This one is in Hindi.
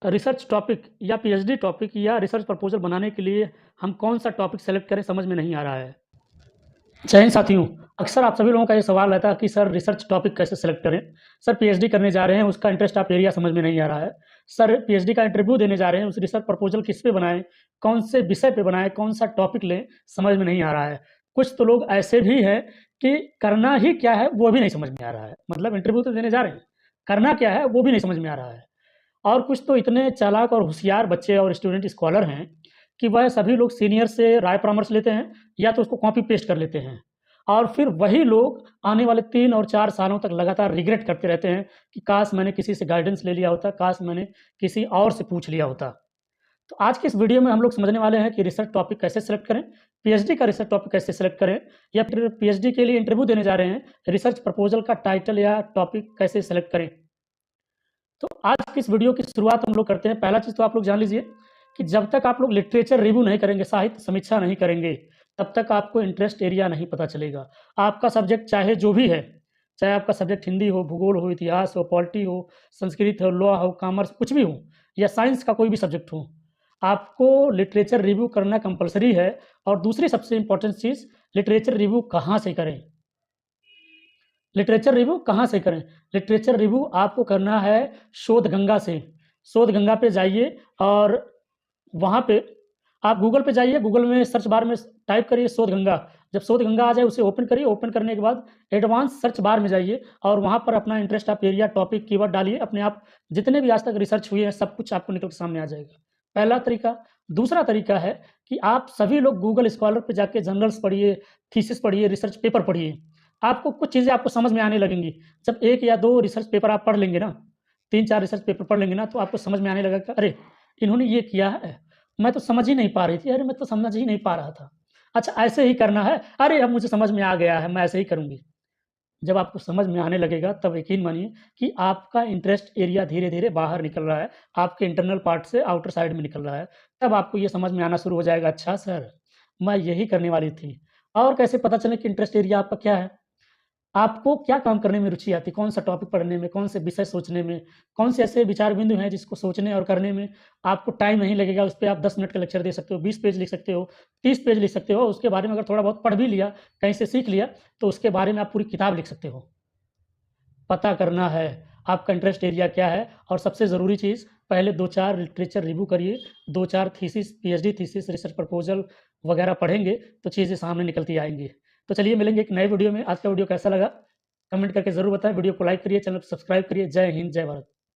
रिसर्च टॉपिक या पीएचडी टॉपिक या रिसर्च प्रपोज़ल बनाने के लिए हम कौन-सा टॉपिक सेलेक्ट करें समझ में नहीं आ रहा है। जय हिंद साथियों, अक्सर आप सभी लोगों का ये सवाल रहता है कि सर रिसर्च टॉपिक कैसे सेलेक्ट करें? सर पीएचडी करने जा रहे हैं, उसका इंटरेस्ट ऑफ एरिया समझ में नहीं आ रहा है। सर पीएचडी का इंटरव्यू देने जा रहे हैं, उस रिसर्च प्रपोज़ल किस पे बनाएँ? कौन से विषय पे बनाएँ? कौन-सा टॉपिक लें? समझ में नहीं आ रहा है। कुछ तो लोग ऐसे भी हैं कि करना ही क्या है वो भी नहीं समझ में आ रहा है। मतलब इंटरव्यू तो देने जा रहे हैं, करना क्या है वो भी नहीं समझ में आ रहा है। और कुछ तो इतने चालाक और होशियार बच्चे और स्टूडेंट स्कॉलर हैं कि वह सभी लोग सीनियर से राय परामर्श लेते हैं या तो उसको कॉपी पेस्ट कर लेते हैं। और फिर वही लोग आने वाले 3 और 4 सालों तक लगातार रिग्रेट करते रहते हैं कि काश मैंने किसी से गाइडेंस ले लिया होता, काश मैंने किसी और से पूछ लिया होता। तो आज के इस वीडियो में हम लोग समझने वाले हैं कि रिसर्च टॉपिक कैसे सेलेक्ट करें, पीएचडी का रिसर्च टॉपिक कैसे सेलेक्ट करें या फिर पीएचडी के लिए इंटरव्यू देने जा रहे हैं, रिसर्च प्रपोज़ल का टाइटल या टॉपिक कैसे सेलेक्ट करें। तो आज की इस वीडियो की शुरुआत हम लोग करते हैं। पहला चीज़ तो आप लोग जान लीजिए कि जब तक आप लोग लिटरेचर रिव्यू नहीं करेंगे, साहित्य समीक्षा नहीं करेंगे, तब तक आपको इंटरेस्ट एरिया नहीं पता चलेगा। आपका सब्जेक्ट चाहे जो भी है, चाहे आपका सब्जेक्ट हिंदी हो, भूगोल हो, इतिहास हो, पॉलिटी हो, संस्कृत हो, लॉ हो, कॉमर्स कुछ भी हो या साइंस का कोई भी सब्जेक्ट हो, आपको लिटरेचर रिव्यू करना कंपल्सरी है। और दूसरी सबसे इम्पोर्टेंट चीज़, लिटरेचर रिव्यू कहाँ से करें? लिटरेचर रिव्यू कहाँ से करें? लिटरेचर रिव्यू आपको करना है शोधगंगा से। शोधगंगा पे जाइए और वहाँ पे आप गूगल पे जाइए, गूगल में सर्च बार में टाइप करिए शोधगंगा। जब शोधगंगा आ जाए उसे ओपन करिए, ओपन करने के बाद एडवांस सर्च बार में जाइए और वहाँ पर अपना interest of area, topic, keyword डालिए। अपने आप जितने भी आज तक रिसर्च हुई है, सब कुछ आपको निकल के सामने आ जाएगा। पहला तरीका। दूसरा तरीका है कि आप सभी लोग गूगल स्कॉलर पे जाके जर्नल्स पढ़िए, थीसिस पढ़िए, रिसर्च पेपर पढ़िए। आपको कुछ चीज़ें आपको समझ में आने लगेंगी। जब 1 या 2 रिसर्च पेपर आप पढ़ लेंगे ना, 3-4 रिसर्च पेपर पढ़ लेंगे ना, तो आपको समझ में आने लगेगा कि अरे! इन्होंने ये किया है, मैं तो समझ ही नहीं पा रही थी, अरे! मैं तो समझ ही नहीं पा रहा था। अच्छा ऐसे ही करना है, अरे! अब मुझे समझ में आ गया है, मैं ऐसे ही करूँगी। जब आपको समझ में आने लगेगा तब यकीन मानिए कि आपका इंटरेस्ट एरिया धीरे-धीरे बाहर निकल रहा है, आपके इंटरनल पार्ट से आउटर साइड में निकल रहा है। तब आपको ये समझ में आना शुरू हो जाएगा, अच्छा सर, मैं यही करने वाली थी। और कैसे पता चले कि इंटरेस्ट एरिया आपका क्या है? आपको क्या काम करने में रुचि आती है? कौन-सा टॉपिक पढ़ने में, कौन से विषय सोचने में, कौन से ऐसे विचार बिंदु हैं जिसको सोचने और करने में आपको टाइम नहीं लगेगा, उस पे आप 10 मिनट का लेक्चर दे सकते हो, 20 पेज लिख सकते हो, 30 पेज लिख सकते हो। उसके बारे में अगर थोड़ा बहुत पढ़ भी लिया, कहीं से सीख लिया, तो उसके बारे में आप पूरी किताब लिख सकते हो। पता करना है आपका इंटरेस्ट एरिया क्या है और सबसे ज़रूरी चीज़ पहले 2-4 लिटरेचर रिव्यू करिए, 2-4 thesis, PhD thesis, research proposal वगैरह पढ़ेंगे तो चीज़ें सामने निकलती आएँगी। तो चलिए मिलेंगे एक नए वीडियो में। आज का वीडियो कैसा लगा? कमेंट करके ज़रूर बताएँ। वीडियो को लाइक करिए, चैनल को सब्सक्राइब करिए। जय हिंद, जय भारत।